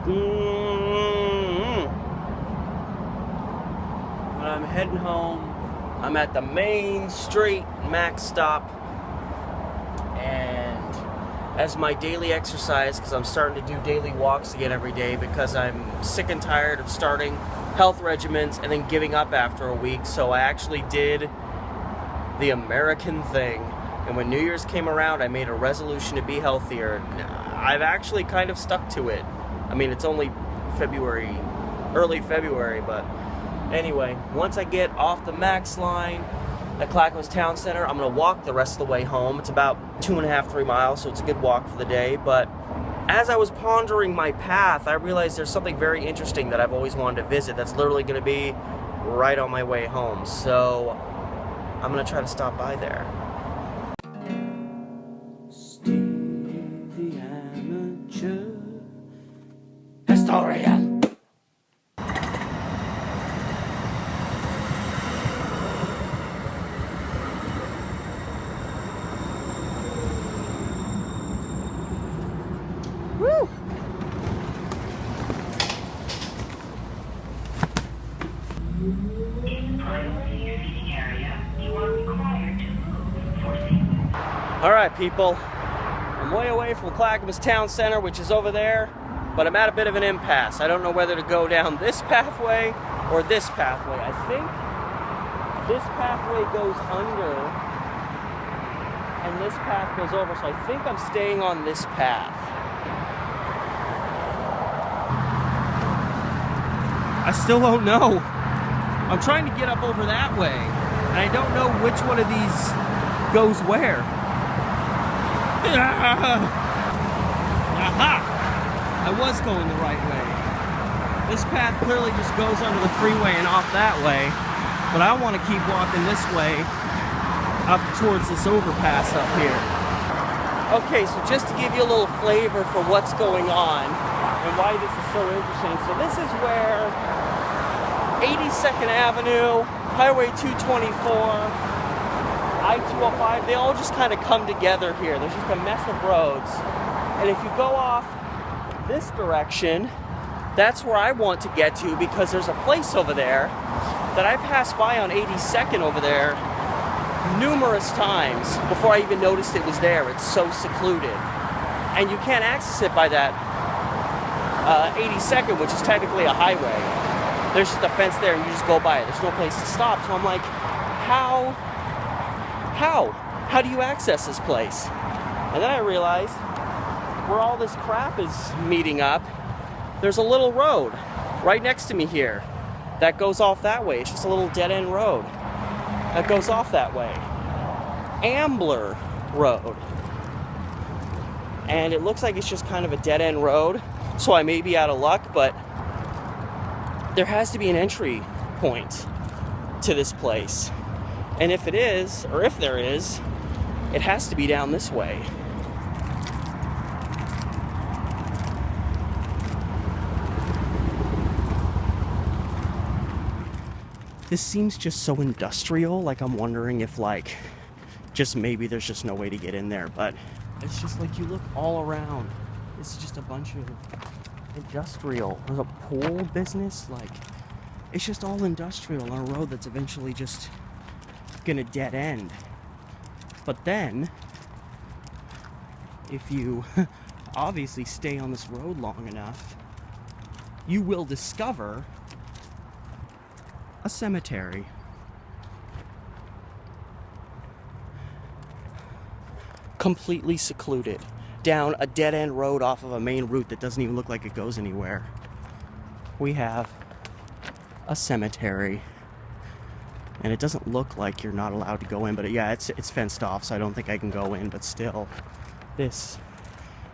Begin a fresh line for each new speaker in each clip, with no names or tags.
When I'm heading home, I'm at the Main Street Max stop, and as my daily exercise, because I'm starting to do daily walks again every day because I'm sick and tired of starting health regimens and then giving up after a week. So I actually did the American thing, and when New Year's came around, I made a resolution to be healthier. I've actually kind of stuck to it. I mean, it's only February, early February, but anyway, once I get off the Max line at Clackamas Town Center, I'm going to walk the rest of the way home. It's about 2.5, 3 miles, so it's a good walk for the day. But as I was pondering my path, I realized there's something very interesting that I've always wanted to visit that's literally going to be right on my way home. So I'm going to try to stop by there. Steve the Amateur Historian. Woo! Alright, people, I'm way away from Clackamas Town Center, which is over there, but I'm at a bit of an impasse. I don't know whether to go down this pathway or this pathway. I think this pathway goes under and this path goes over, so I think I'm staying on this path. I still don't know. I'm trying to get up over that way, and I don't know which one of these goes where. Aha! I was going the right way. This path clearly just goes under the freeway and off that way, but I want to keep walking this way up towards this overpass up here. Okay, so just to give you a little flavor for what's going on and why this is so interesting. So this is where 82nd Avenue, Highway 224, I-205, they all just kind of come together here. There's just a mess of roads. And if you go off this direction, that's where I want to get to, because there's a place over there that I passed by on 82nd over there numerous times before I even noticed it was there. It's so secluded. And you can't access it by that 82nd, which is technically a highway. There's just a fence there and you just go by it. There's no place to stop. So I'm like, how do you access this place? And then I realized where all this crap is meeting up, there's a little road right next to me here that goes off that way. It's just a little dead-end road that goes off that way. Ambler Road. And it looks like it's just kind of a dead-end road, so I may be out of luck, but there has to be an entry point to this place. And if it is, or if there is, it has to be down this way. This seems just so industrial, like I'm wondering if just maybe there's just no way to get in there, but it's just like you look all around, it's just a bunch of industrial. There's a pool business, it's just all industrial on a road that's eventually just gonna dead end. But then if you obviously stay on this road long enough, you will discover a cemetery. Completely secluded down a dead-end road off of a main route that doesn't even look like it goes anywhere. We have a cemetery. And it doesn't look like you're not allowed to go in, but yeah, it's fenced off, so I don't think I can go in, but still, this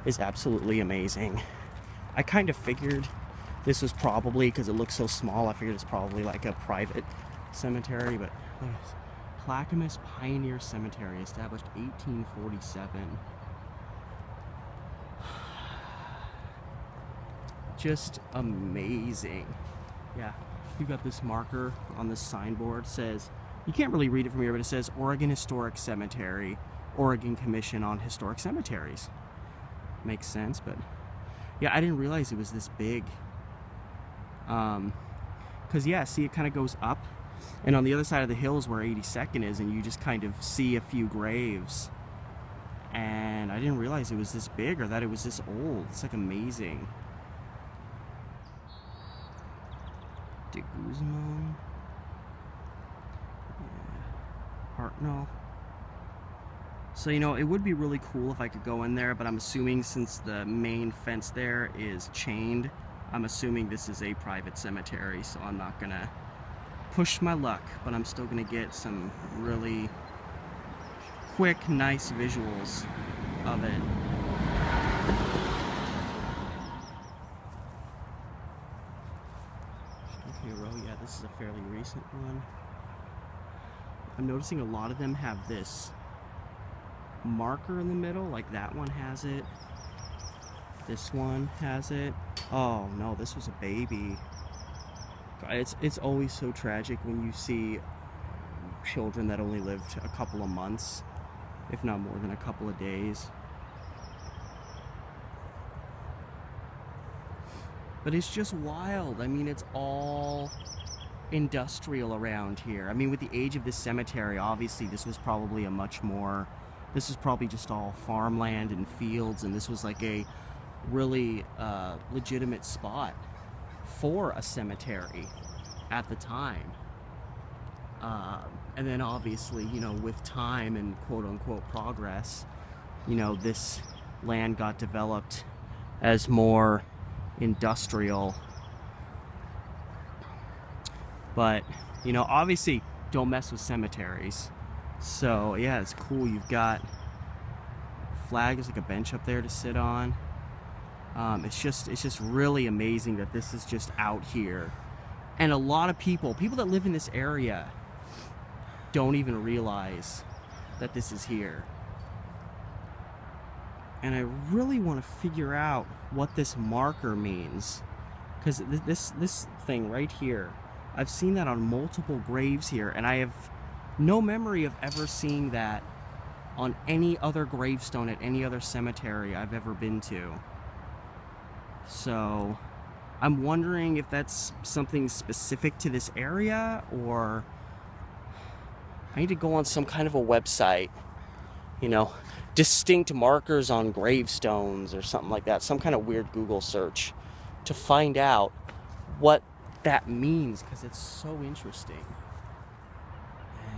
is absolutely amazing. I kind of figured this was probably, because it looks so small, I figured it's probably like a private cemetery, but Clackamas Pioneer Cemetery, established 1847. Just amazing. Yeah. You've got this marker on this signboard, says, you can't really read it from here, but it says Oregon Historic Cemetery, Oregon Commission on Historic Cemeteries. Makes sense, but Yeah, I didn't realize it was this big. Because, yeah, see, it kind of goes up. And on the other side of the hill is where 82nd is, and you just kind of see a few graves. And I didn't realize it was this big or that it was this old. It's like amazing. De Guzman. Yeah. Hartnell. So, you know, it would be really cool if I could go in there, but I'm assuming since the main fence there is chained, I'm assuming this is a private cemetery, so I'm not gonna push my luck, but I'm still gonna get some really quick, nice visuals of it. Okay, row, yeah, this is a fairly recent one. I'm noticing a lot of them have this marker in the middle, like that one has it. This one has it. Oh no, this was a baby. It's always so tragic when you see children that only lived a couple of months, if not more than a couple of days. But it's just wild. I mean, it's all industrial around here. I mean, with the age of this cemetery, obviously this was probably a much more, this was probably just all farmland and fields, and this was like a really legitimate spot for a cemetery at the time. And then obviously, you know, with time and quote-unquote progress, you know, this land got developed as more industrial. But, you know, obviously don't mess with cemeteries. So yeah, it's cool. You've got flag, there's like a bench up there to sit on. It's just really amazing that this is just out here. And a lot of people that live in this area don't even realize that this is here. And I really want to figure out what this marker means. Because this thing right here, I've seen that on multiple graves here, and I have no memory of ever seeing that on any other gravestone at any other cemetery I've ever been to. So I'm wondering if that's something specific to this area, or I need to go on some kind of a website, you know, distinct markers on gravestones or something like that, some kind of weird Google search to find out what that means, because it's so interesting.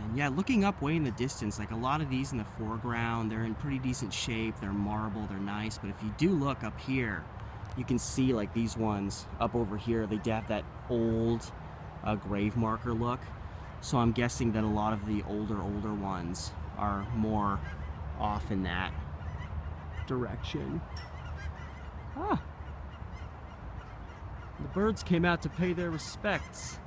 And yeah, looking up way in the distance, like a lot of these in the foreground, they're in pretty decent shape, they're marble, they're nice, but if you do look up here, you can see like these ones up over here, they have that old grave marker look. So I'm guessing that a lot of the older ones are more off in that direction. Ah, the birds came out to pay their respects.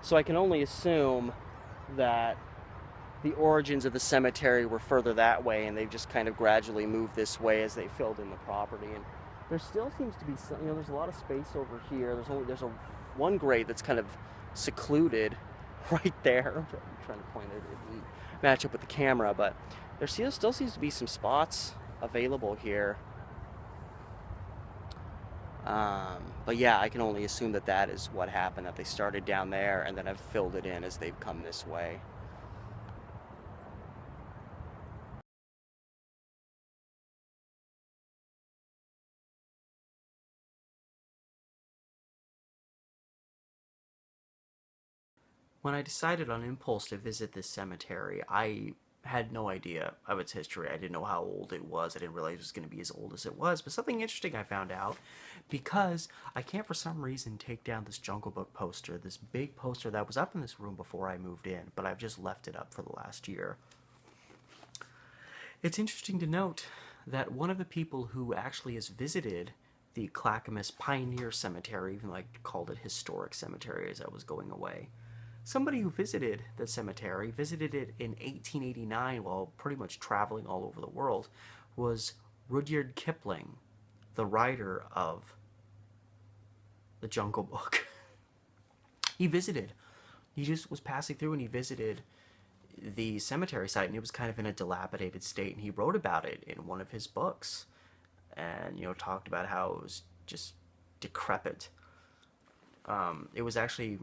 So I can only assume that the origins of the cemetery were further that way, and they've just kind of gradually moved this way as they filled in the property. And there still seems to be some, you know, there's a lot of space over here. There's a one grave that's kind of secluded right there. I'm trying to point it and match up with the camera, but there still seems to be some spots available here. But yeah, I can only assume that that is what happened, that they started down there and then have filled it in as they've come this way. When I decided on impulse to visit this cemetery, I had no idea of its history. I didn't know how old it was. I didn't realize it was going to be as old as it was. But something interesting I found out, because I can't for some reason take down this Jungle Book poster, this big poster that was up in this room before I moved in, but I've just left it up for the last year. It's interesting to note that one of the people who actually has visited the Clackamas Pioneer Cemetery, even like called it Historic Cemetery as I was going away, somebody who visited the cemetery, visited it in 1889 while pretty much traveling all over the world, was Rudyard Kipling, the writer of the Jungle Book. He visited
he just was passing through and he visited the cemetery site, and it was kind of in a dilapidated state, and he wrote about it in one of his books, and talked about how it was just decrepit. It was actually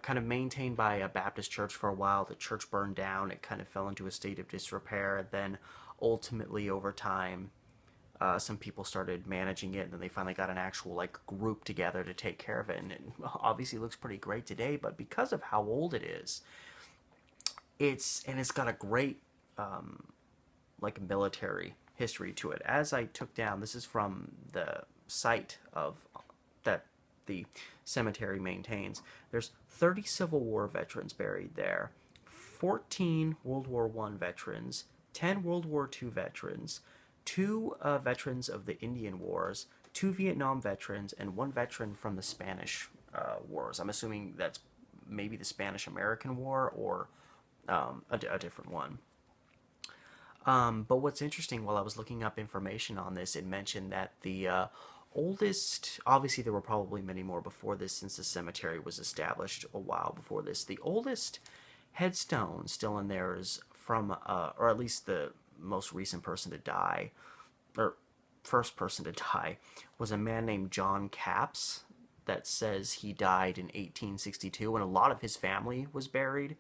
kind of maintained by a Baptist church for a while. The church burned down. It kind of fell into a state of disrepair. And then ultimately, over time, some people started managing it, and then they finally got an actual group together to take care of it. And it obviously looks pretty great today, but because of how old it is, it's got a great military history to it. As I took down, this is from the site of that the cemetery maintains. There's 30 Civil War veterans buried there, 14 World War I veterans, 10 World War II veterans, 2 veterans of the Indian Wars, 2 Vietnam veterans, and 1 veteran from the Spanish Wars. I'm assuming that's maybe the Spanish-American War or a different one. But what's interesting, while I was looking up information on this, it mentioned that the oldest, obviously there were probably many more before this since the cemetery was established a while before this, the oldest headstone still in there is from, or at least the most recent person to die, or first person to die, was a man named John Capps that says he died in 1862, and a lot of his family was buried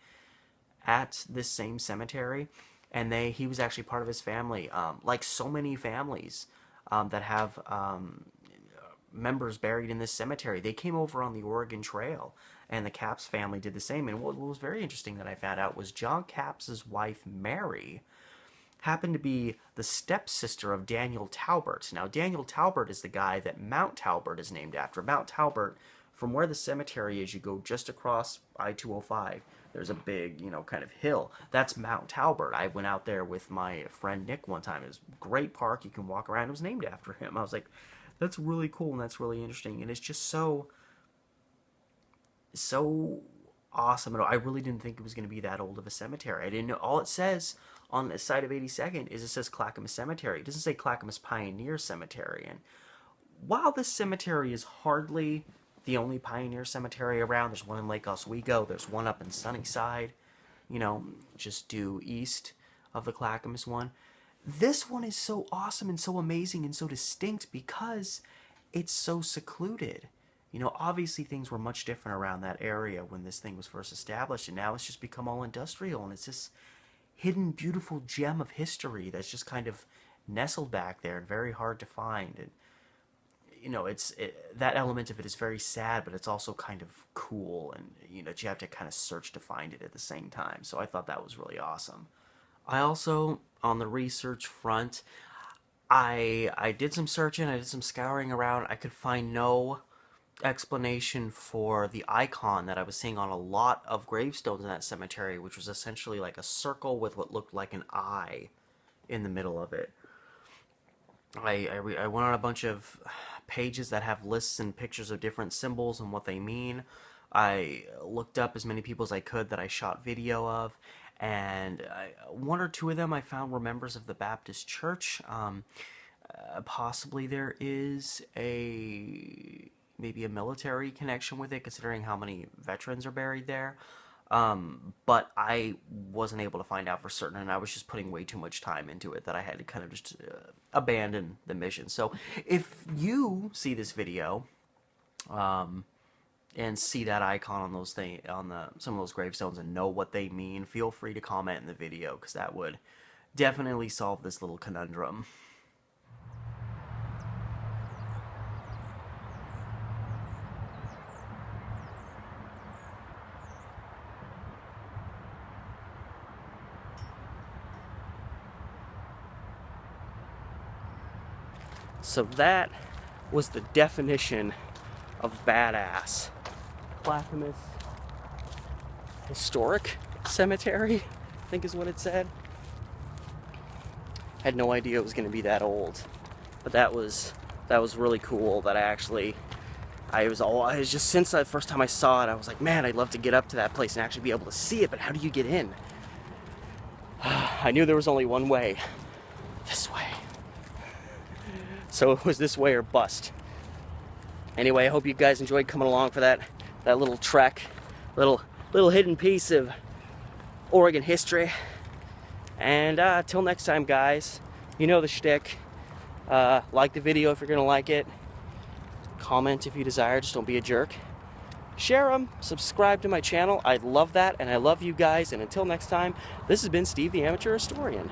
at this same cemetery, and he was actually part of his family, like so many families that have members buried in this cemetery. They came over on the Oregon Trail, and the Capps family did the same. And what was very interesting that I found out was John Capps's wife, Mary, happened to be the stepsister of Daniel Talbert. Now, Daniel Talbert is the guy that Mount Talbert is named after. Mount Talbert, from where the cemetery is, you go just across I-205. There's a big, kind of hill. That's Mount Talbert. I went out there with my friend Nick one time. It was a great park. You can walk around. It was named after him. I was like, that's really cool, and that's really interesting. And it's just so awesome. And I really didn't think it was going to be that old of a cemetery. I didn't know. All it says on the side of 82nd is it says Clackamas Cemetery. It doesn't say Clackamas Pioneer Cemetery. And while this cemetery is hardly the only pioneer cemetery around, there's one in Lake Oswego, there's one up in Sunnyside, just due east of the Clackamas one. This one is so awesome and so amazing and so distinct because it's so secluded. Obviously things were much different around that area when this thing was first established, and now it's just become all industrial, and it's this hidden, beautiful gem of history that's just kind of nestled back there and very hard to find. And that element of it is very sad, but it's also kind of cool, and you have to kind of search to find it at the same time. So I thought that was really awesome. I also, on the research front, I did some searching, I did some scouring around. I could find no explanation for the icon that I was seeing on a lot of gravestones in that cemetery, which was essentially like a circle with what looked like an eye in the middle of it. I went on a bunch of pages that have lists and pictures of different symbols and what they mean. I looked up as many people as I could that I shot video of, and 1 or 2 of them I found were members of the Baptist Church. Possibly there is maybe a military connection with it, considering how many veterans are buried there. But I wasn't able to find out for certain, and I was just putting way too much time into it that I had to kind of just abandon the mission. So if you see this video and see that icon on those some of those gravestones and know what they mean, feel free to comment in the video, because that would definitely solve this little conundrum. So that was the definition of badass. Clackamas Historic Cemetery, I think is what it said. Had no idea it was going to be that old, but that was really cool. That I was just, since the first time I saw it, I was like, man, I'd love to get up to that place and actually be able to see it. But how do you get in? I knew there was only one way. This way. So it was this way or bust. Anyway, I hope you guys enjoyed coming along for that little trek, little
little hidden piece of Oregon history. And till next time, guys, you know the shtick. Like the video if you're gonna like it. Comment if you desire, just don't be a jerk. Share them, subscribe to my channel. I'd love that, and I love you guys. And until next time, this has been Steve the Amateur Historian.